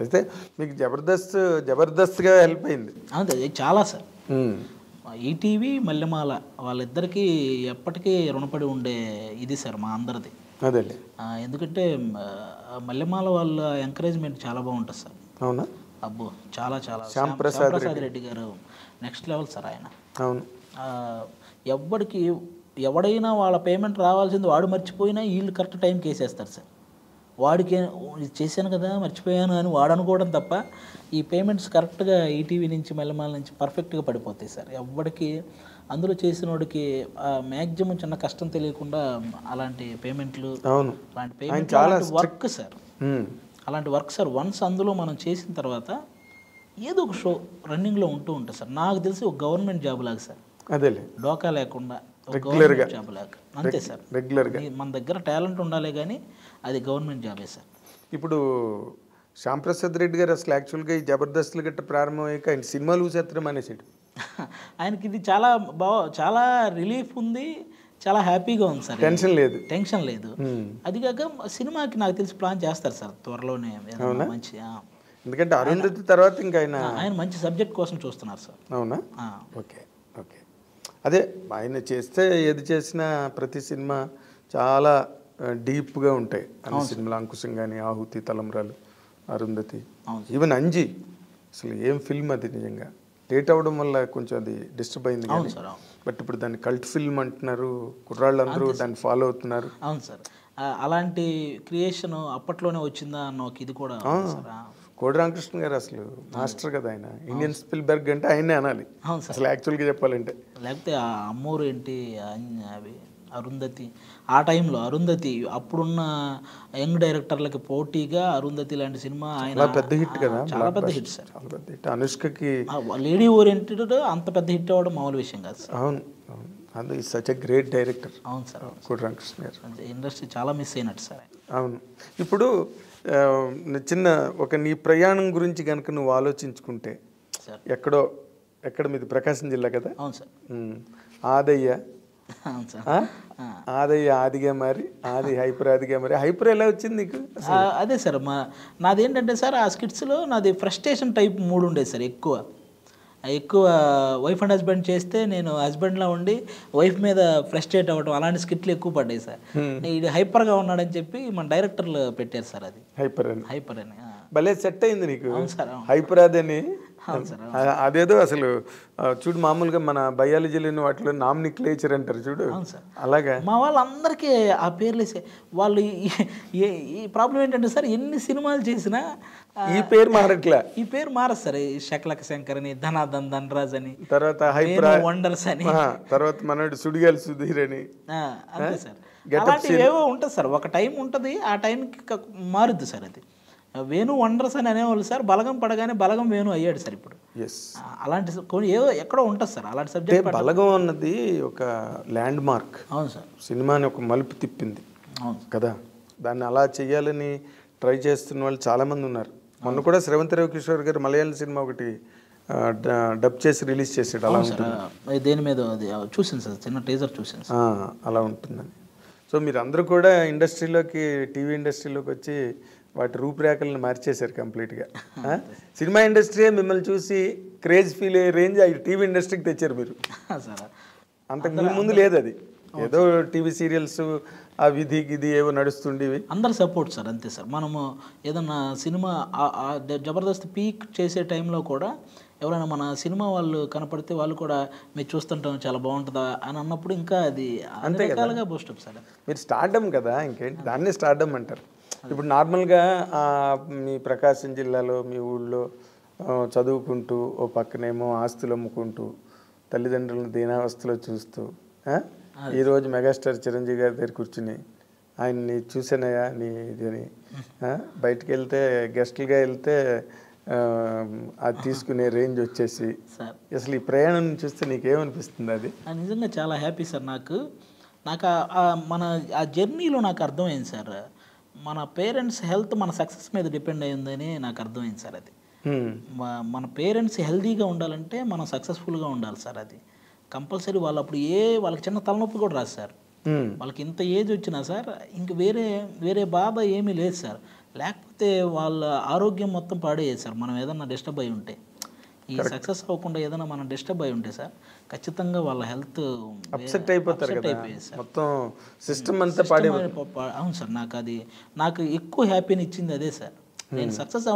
అయితే మీకు జబర్దస్త్గా హెల్ప్ అయింది. అంతే చాలా సార్. ఈటీవీ మల్లెమాల వాళ్ళిద్దరికీ ఎప్పటికీ రుణపడి ఉండే ఇది సార్ మా అందరిది. అదే ఎందుకంటే మల్లెమాల వాళ్ళ ఎంకరేజ్మెంట్ చాలా బాగుంటుంది సార్. అవునా? అబ్బో చాలా చాలా. శ్యాంప్రసాద్ రెడ్డి గారు నెక్స్ట్ లెవెల్ సార్ ఆయన. అవును. ఎవడైనా వాళ్ళ పేమెంట్ రావాల్సింది వాడు మర్చిపోయినా వీళ్ళు కరెక్ట్ టైంకి వేసేస్తారు సార్. వాడికి చేశాను కదా మర్చిపోయాను అని వాడు అనుకోవడం తప్ప ఈ పేమెంట్స్ కరెక్ట్గా ఈటీవీ నుంచి మల్లెమాల నుంచి పర్ఫెక్ట్గా పడిపోతాయి సార్. ఎవరికి అందులో చేసిన వాడికి మ్యాక్సిమం చిన్న కష్టం తెలియకుండా అలాంటి పేమెంట్లు, అలాంటి పేమెంట్ వర్క్ సార్, అలాంటి వర్క్ సార్. వన్స్ అందులో మనం చేసిన తర్వాత ఏదో ఒక షో రన్నింగ్లో ఉంటూ ఉంటుంది సార్. నాకు తెలిసి ఒక గవర్నమెంట్ జాబ్ లాగా సార్. అదే డోకా లేకుండా గవర్నమెంట్ జాబ్ లాగా అంతే సార్. రెగ్యులర్గా మన దగ్గర టాలెంట్ ఉండాలి కానీ అది గవర్నమెంట్ జాబే సార్. ఇప్పుడు శ్యాంప్రసాద్ రెడ్డి గారు అసలు యాక్చువల్గా ఈ జబర్దస్త్లు గట్ట ప్రారంభమయ్యాక ఆయన సినిమాలు చూసేత్తడం అనేసాడు. ఆయనకి ఇది చాలా రిలీఫ్ ఉంది, చాలా హ్యాపీగా ఉంది సార్. టెన్షన్ లేదు. అది కాక సినిమాకి నాకు తెలిసి ప్లాన్ చేస్తారు సార్ త్వరలోనే మంచి. ఎందుకంటే అరుంధతి తర్వాత ఇంకా ఆయన మంచి సబ్జెక్ట్ కోసం చూస్తున్నారు సార్. అవునా? ఓకే. అదే ఆయన చేస్తే ఏది చేసినా ప్రతి సినిమా చాలా డీప్గా ఉంటాయి. అన్ని సినిమాలు అంకుశం కానీ, ఆహుతి, తలంబ్రాలు, అరుంధతి, ఈవెన్ అంజీ అసలు ఏం ఫిల్మ్ అది. నిజంగా లేట్ అవ్వడం వల్ల కొంచెం అది డిస్టర్బ్ అయింది కానీ బట్ ఇప్పుడు దాన్ని కల్ట్ ఫిల్మ్ అంటున్నారు, కుర్రాళ్ళందరూ దాన్ని ఫాలో అవుతున్నారు. అవును సార్. అలాంటి క్రియేషన్ అప్పట్లోనే వచ్చిందా అన్న ఒక ఇది కూడా. కోడి రామకృష్ణ గారు అసలు మాస్టర్ కదా ఆయన. ఇండియన్ స్పిల్బర్గ్ అంటే ఆయనే అనాలి అసలు యాక్చువల్గా చెప్పాలంటే. లేకపోతే ఆ అమ్మూరు ఏంటి అవి అరుంధతి, ఆ టైంలో అరుంధతి అప్పుడున్న యంగ్ డైరెక్టర్లకి పోటీగా అరుంధతి లాంటి సినిమా ఆయన పెద్ద హిట్ కదా, చాలా పెద్ద హిట్ సార్. చాలా పెద్ద హిట్. అనుష్కకి లేడీ ఓరియంటెడ్ అంత పెద్ద హిట్ అవ్వడం మామూలు విషయం కాదు సార్. అవును. అది సచ్ ఎ గ్రేట్ డైరెక్టర్. అవును సార్. కోడి రామకృష్ణ గారు ఇండస్ట్రీ చాలా మిస్ అయినట్టు సార్. అవును. ఇప్పుడు చిన్న ఒక నీ ప్రయాణం గురించి కనుక నువ్వు ఆలోచించుకుంటే ఎక్కడ మీది ప్రకాశం జిల్లా కదా? అవును సార్. ఆదయ్య ఆదిగా మరి హైపర్ మరి హైపర్ ఎలా వచ్చింది నీకు? అదే సార్ నాదేంటంటే సార్ ఆ స్కిట్స్లో నాది ఫ్రస్ట్రేషన్ టైప్ మూడు ఉండేది సార్. ఎక్కువ వైఫ్ అండ్ హస్బెండ్ చేస్తే నేను హస్బెండ్లా ఉండి వైఫ్ మీద ఫ్రస్ట్రేట్ అవ్వడం అలాంటి స్కిట్లు ఎక్కువ పడ్డాయి సార్. ఇది హైపర్గా ఉన్నాడని చెప్పి మన డైరెక్టర్లు పెట్టారు సార్. అది హైపర్ అని భలే సెట్ అయింది నీకు. అవును సార్. హైపర్ అదని అదేదో అసలు చూడు మామూలుగా మన బయాలజీలోని వాటిలో నామినిక్లేచర్ అంటారు చూడు, అలాగా మా వాళ్ళందరికీ ఆ పేర్లు వాళ్ళు. ఈ ప్రాబ్లం ఏంటంటే సార్ ఎన్ని సినిమాలు చేసినా ఈ పేరు మారట్లా. ఈ పేరు మారదు సార్. శకలక శంకర్ అని, ధనాధన్ ధనరాజ్ అని, తర్వాత హైపర్ వండర్స్ అని, తర్వాత మనోడు సుడిగాలి సుధీర్ అని, అంతే సార్. అలాంటివి ఏవో ఉంటుంది సార్. ఒక టైం ఉంటుంది, ఆ టైంకి మారుద్ది సార్. అది వేణు వండర్స్ అని అనేవాళ్ళు సార్. బలగం పడగానే బలగం వేణు అయ్యాడు సార్ ఇప్పుడు. అలాంటి ఏదో ఎక్కడో ఉంటుంది సార్ అలాంటి సబ్జెక్ట్. బలగం అన్నది ఒక ల్యాండ్ మార్క్. అవును సార్. సినిమాని ఒక మలుపు తిప్పింది కదా. దాన్ని అలా చెయ్యాలని ట్రై చేస్తున్న వాళ్ళు చాలామంది ఉన్నారు. మొన్న కూడా శ్రవంతి రవికిషోర్ గారు మలయాళం సినిమా ఒకటి డబ్ చేసి రిలీజ్ చేసాడు. అలా ఉంటుంది. దేని మీద అది చూసాను సార్, చిన్న టీజర్ చూసాను సార్. అలా ఉంటుందని. సో మీరు అందరూ కూడా ఇండస్ట్రీలోకి, టీవీ ఇండస్ట్రీలోకి వచ్చి వాటి రూపురేఖలను మార్చేశారు కంప్లీట్గా. సినిమా ఇండస్ట్రీ మిమ్మల్ని చూసి క్రేజ్ ఫీల్ అయ్యే రేంజ్ టీవీ ఇండస్ట్రీకి తెచ్చారు మీరు. అంతకు ముందు లేదు అది. ఏదో టీవీ సీరియల్స్ ఆ విధి గిది ఏవో నడుస్తుండేవి. అందరు సపోర్ట్ సార్. అంతే సార్. మనము ఏదన్నా సినిమా జబర్దస్త్ పీక్ చేసే టైంలో కూడా ఎవరైనా మన సినిమా వాళ్ళు కనపడితే వాళ్ళు కూడా మీరు చూస్తుంటాం చాలా బాగుంటుందా అని అన్నప్పుడు ఇంకా అది అన్ని రకాలుగా బూస్టప్ సార్. మీరు స్టార్డమ్ కదా, ఇంకేంటి దాన్నే స్టార్డమ్ అంటారు. ఇప్పుడు నార్మల్గా మీ ప్రకాశం జిల్లాలో మీ ఊళ్ళో చదువుకుంటూ ఓ పక్కనేమో ఆస్తులు అమ్ముకుంటూ తల్లిదండ్రులను దీనావస్థలో చూస్తూ ఈరోజు మెగాస్టార్ చిరంజీవి గారి దగ్గర కూర్చుని ఆయన్ని చూసానయా నీ ఇది అని బయటకు వెళ్తే గెస్టులుగా వెళ్తే అది తీసుకునే రేంజ్ వచ్చేసి అసలు ఈ ప్రయాణం చూస్తే నీకేమనిపిస్తుంది? అది నిజంగా చాలా హ్యాపీ సార్. నాకు మన ఆ జర్నీలో నాకు అర్థమైంది సార్. మన పేరెంట్స్ హెల్త్ మన సక్సెస్ మీద డిపెండ్ అయ్యిందని నాకు అర్థమైంది సార్. అది మన పేరెంట్స్ హెల్తీగా ఉండాలంటే మనం సక్సెస్ఫుల్గా ఉండాలి సార్. అది కంపల్సరీ. వాళ్ళు అప్పుడు వాళ్ళకి చిన్న తలనొప్పి కూడా రాదు సార్. వాళ్ళకి ఇంత ఏజ్ వచ్చినా సార్ ఇంక వేరే బాధ ఏమీ లేదు సార్. లేకపోతే వాళ్ళ ఆరోగ్యం మొత్తం పాడేయదు సార్. మనం ఏదన్నా డిస్టర్బ్ అయి ఉంటే, ఈ సక్సెస్ అవ్వకుండా ఏదైనా మనం డిస్టర్బ్ అయి ఉంటే సార్, ఖచ్చితంగా వాళ్ళ హెల్త్ అప్సెట్ అయిపోతారు కదా, అయిపోయేది సార్. మొత్తం సిస్టమ్ అంతా పాడే. అవును సార్, నాకు ఎక్కువ హ్యాపీని ఇచ్చింది అదే సార్. నేను సక్సెస్